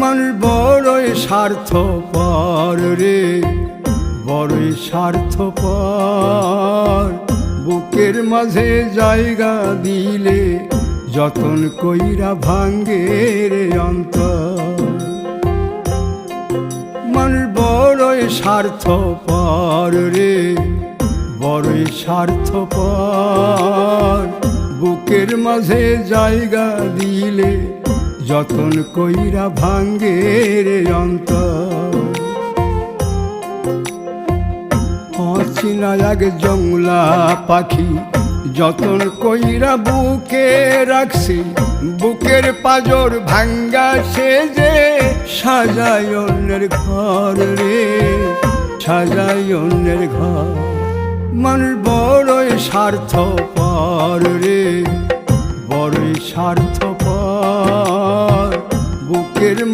মানুষ বড়ই স্বার্থপর রে, বড়ই স্বার্থপর। বুকের মাঝে জায়গা দিলে যতন কইরা ভাঙ্গে রে অন্তর। মানুষ বড়ই স্বার্থপর রে, বড়ই স্বার্থপর। বুকের মাঝে জায়গা দিলে যতন কইরা ভাঙ্গে রে অন্তর। অচিনা এক জংলা পাখি যতন কইরা বুকে রাখছি, বুকের পাজর ভাঙ্গা সে যে সাজায় অন্যের ঘর রে, সাজায় অন্যের ঘর। মানুষ বড়ই স্বার্থপর রে, বড়ই স্বার্থপর। বুকের